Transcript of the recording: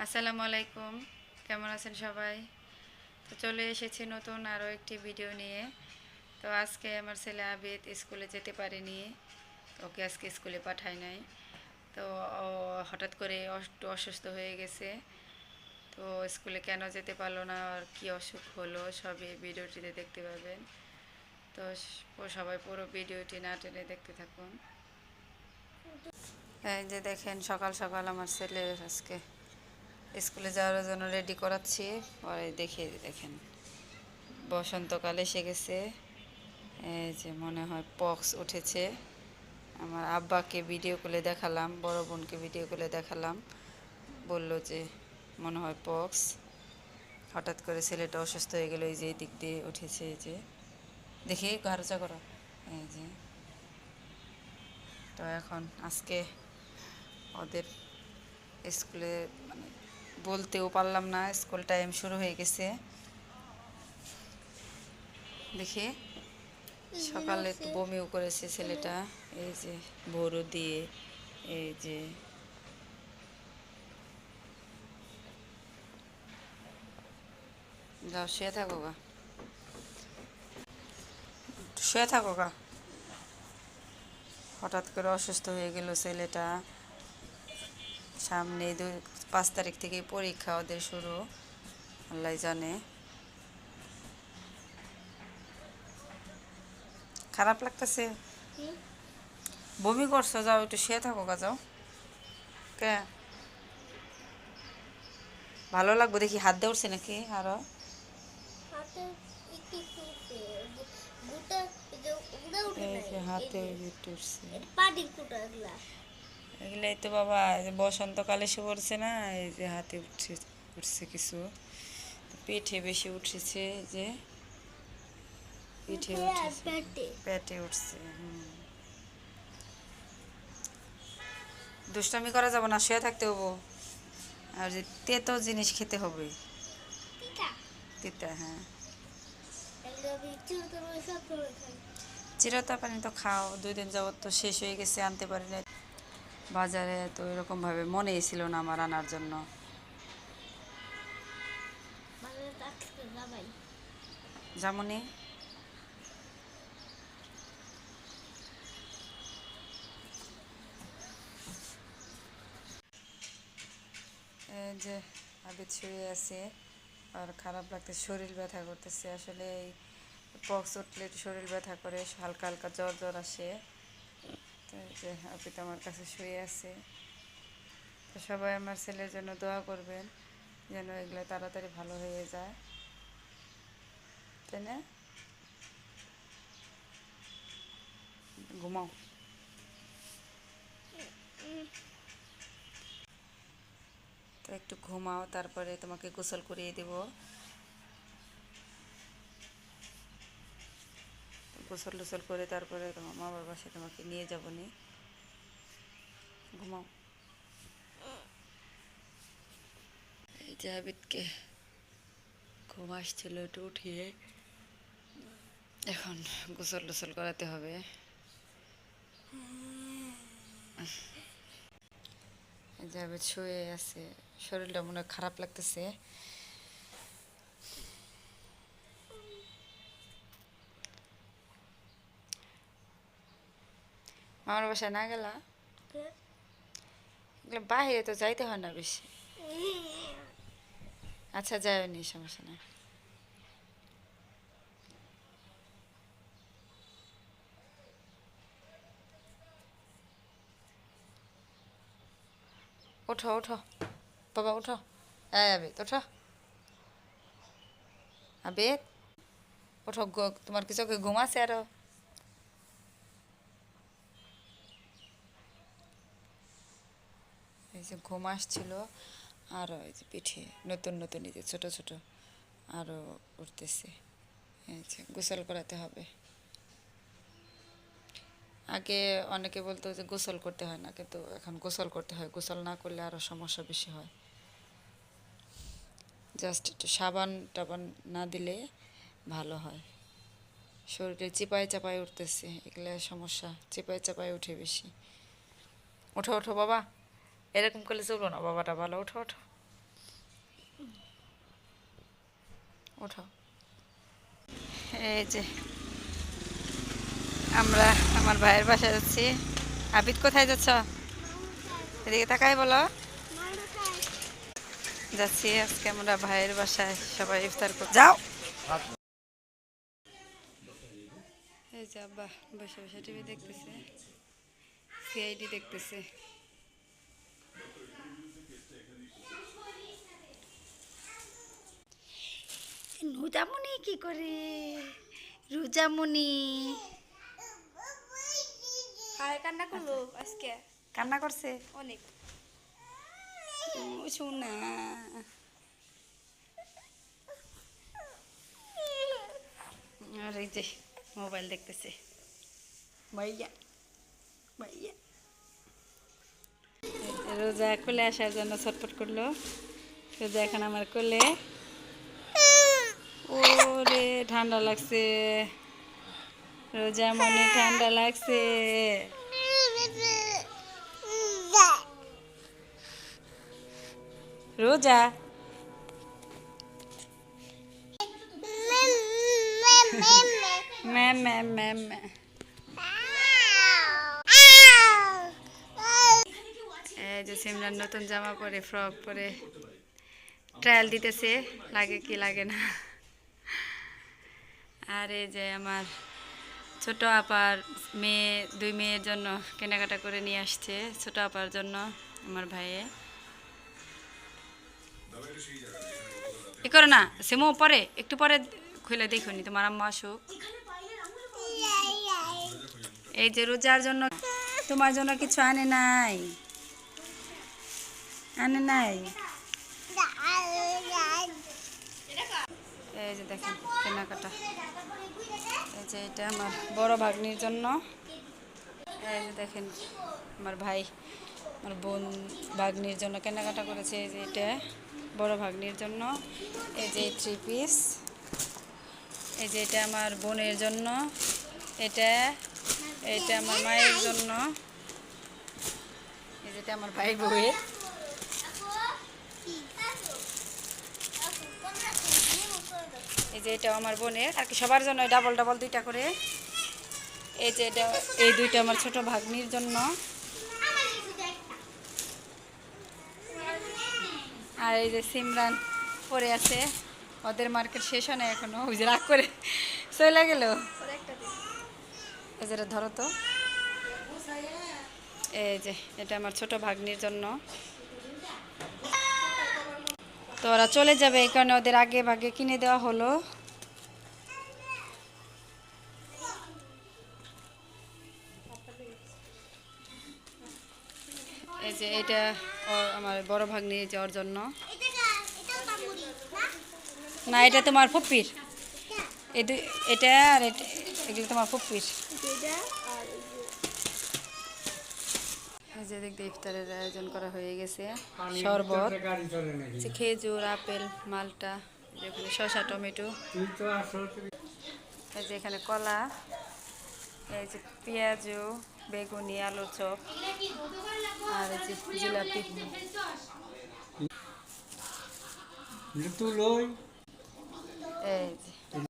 আসসালামু আলাইকুম, কেমন আছেন সবাই? তো চলে এসেছি নতুন আরও একটি ভিডিও নিয়ে। তো আজকে আমার ছেলে আবিদ স্কুলে যেতে পারেনি, ওকে আজকে স্কুলে পাঠাই নাই। তো ও হঠাৎ করে একটু অসুস্থ হয়ে গেছে। তো স্কুলে কেন যেতে পারলো না আর কী অসুখ হলো সবই ভিডিওটিতে দেখতে পাবেন। তো সবাই পুরো ভিডিওটি না টেনে দেখতে থাকুন। এই যে দেখেন, সকাল সকাল আমার ছেলে আজকে স্কুলে যাওয়ার জন্য রেডি করাচ্ছি। পরে দেখে দেখেন বসন্তকাল এসে গেছে। এই যে মনে হয় পক্স উঠেছে। আমার আব্বাকে ভিডিও কলে দেখালাম, বড় বোনকে ভিডিও কলে দেখালাম, বলল যে মনে হয় পক্স। হঠাৎ করে ছেলেটা অসুস্থ হয়ে গেল, এই যে এই দিক দিয়ে উঠেছে। এই যে দেখি গারজা করো। এই যে তো এখন আজকে ওদের স্কুলে মানে বলতেও পারলাম না, স্কুল টাইম শুরু হয়ে গেছে। দেখি সকালে একটু বমিও করেছে ছেলেটা, এই যে ভোরও দিয়ে। এই যে যাও শুয়ে থাকো গা, শুয়ে থাকো গা। হঠাৎ করে অসুস্থ হয়ে গেল ছেলেটা। সামনে 5 তারিখ থেকে পরীক্ষা ওদের শুরু, আল্লাহ জানে। খারাপ লাগতেছে, বমি করছো, যাও একটু শুয়ে থাকো গা, যাও। কে ভালো লাগবে দেখি, হাত দিয়ে উঠছে নাকি আরো? এই যে হাতে একটু উঠছে, এগুলাই তো বাবা, এই যে বসন্তকাল এসে পড়ছে না, এই যে হাতে উঠছে, উঠছে কিছু। পেটে বেশি উঠেছে, এই যে পিঠে উঠেছে, পেটে উঠছে। দুষ্টামি করা যাবে না, শুয়ে থাকতে হবো। আর যে তেতো জিনিস খেতে হবে, তিতা। হ্যাঁ, চিরতা পানি তো খাও, 2 দিন যাবত তো শেষ হয়ে গেছে, আনতে পারি না বাজারে। তো এরকমভাবে মনেই ছিল না আমার আনার জন্য। যেমনই এই যে আবিদ শুয়ে আছে, আর খারাপ লাগতেছে, শরীর ব্যথা করতেছে। আসলে এই পক্স উঠলে শরীর ব্যথা করে, হালকা হালকা জ্বর জ্বর আসে। তো এই যে আবিদ আমার কাছে শুয়ে আছে। তো সবাই আমার ছেলের জন্য দোয়া করবেন, যেন এগুলো তাড়াতাড়ি ভালো হয়ে যায়, তাই না? ঘুমাও। তো একটু ঘুমাও, তারপরে তোমাকে গোসল করিয়ে দেব। গোসল টোসল করে তারপরে তোমার মা বাবার বাসায় তোমাকে নিয়ে যাবো নি। ঘুমাও। এই যে আবিদকে ঘুম আসছিল, একটু উঠিয়ে এখন গোসল টোসল করাতে হবে। এই যে আবিদ শুয়ে আছে, শরীরটা মনে হয় খারাপ লাগতেছে। মামার বাসায় না গেলা? এগুলো বাইরে তো যাইতে হয় না বেশি। আচ্ছা, যায়নি, সমস্যা নেই। ওঠো ওঠো বাবা, ওঠো। এই আবিদ ওঠো, আবিদ ওঠো। তোমার কি চোখে ঘুম আছে আরো? এই যে ঘুম আসছিল, আরও এই যে পিঠে নতুন নতুন এই যে ছোটো ছোটো আরও উঠতেছে। এই যে গোসল করাতে হবে। আগে অনেকে বলতো যে গোসল করতে হয় না, কিন্তু এখন গোসল করতে হয়। গোসল না করলে আরও সমস্যা বেশি হয়। জাস্ট একটু সাবান টাবান না দিলে ভালো হয়। শরীরে চিপায় চাপায় উঠতেছে, এগুলো সমস্যা, চিপায় চাপায় উঠে বেশি। ওঠো ওঠো বাবা, এরকম করলে চলবো না, বাবাটা ভালো, ওঠো ওঠো। উঠাও। এই যে আমরা আমার ভাইয়ের বাসায় যাচ্ছি। আবিদ কোথায় যাচ্ছ? এদিকে তাকাই বলো। যাচ্ছি আজকে আমরা ভাইয়ের বাসায়, সবাই ইফতার করতে। যাও। এই যে আব্বা বসে বসে টিভি দেখতেছে, সিআইডি দেখতেছে। রোজামণি কি করে? রোজামণি কান্না করলো আজকে, কান্না করছে অনেক। শোনা। আর এই যে মোবাইল দেখতেছে ভাইয়া ভাইয়া। রোজা কোলে আসার জন্য ছটফট করলো। রোজা এখন আমার কোলে। ওরে ঠান্ডা লাগছে, রোজা মনে ঠান্ডা লাগছে। রোজা ম্যাম ম্যাম ম্যাম এই যে সিমরান নতুন জামা পরে, ফ্রক পরে ট্রায়াল দিতেছে, লাগে কি লাগে না। আর এই যে আমার ছোট আপার মেয়ে, 2 মেয়ের জন্য কেনাকাটা করে নিয়ে আসছে। ছোট আপার জন্য আমার ভাইয়ে। এ করো না সিমু, পরে একটু পরে খুলে দেখুনি, তোমার আম্মা আসুক। এই যে রোজার জন্য তোমার জন্য কিছু আনে নাই, আনে নাই। এই যে দেখেন কেনাকাটা। এই যে এটা আমার বড় ভাগ্নির জন্য। এই যে দেখেন আমার ভাই, আমার বোন ভাগ্নির জন্য কেনাকাটা করেছে। এই যে এটা বড় ভাগ্নির জন্য। এই যে 3 পিস। এই যে এটা আমার বোনের জন্য। এটা এটা আমার মায়ের জন্য। এই যেটা আমার ভাই বউয়ের। এই যে এটা আমার বোনের, আর কি সবার জন্য ডাবল ডাবল 2টা করে। এই যে এটা, এই 2টা আমার ছোট ভাগ্নির জন্য। আর এই যে সিমরান পরে আছে, ওদের মার্কেট শেষ হয় না এখনো, ওই যে রাগ করে চলে গেল। এই যে ধরো তো। এই যে এটা আমার ছোট ভাগ্নির জন্য। তো ওরা চলে যাবে, এই কারণে ওদের আগে ভাগে কিনে দেওয়া হলো। এই যে এটা আমার বড় ভাগ্নি, যে ওর জন্য। না এটা তোমার ফুপ্পির। এটা আর এগুলো তোমার ফুপ্পির। এই যে দেখতে ইফতারের আয়োজন করা হয়ে গেছে। শরবত, খেজুর, আপেল, মালটা, যেখানে শসা, টমেটো, এই যে এখানে কলা, এই যে পেঁয়াজু, বেগুনি, আলুর চপ, আর এই যে জিলাপি। এই যে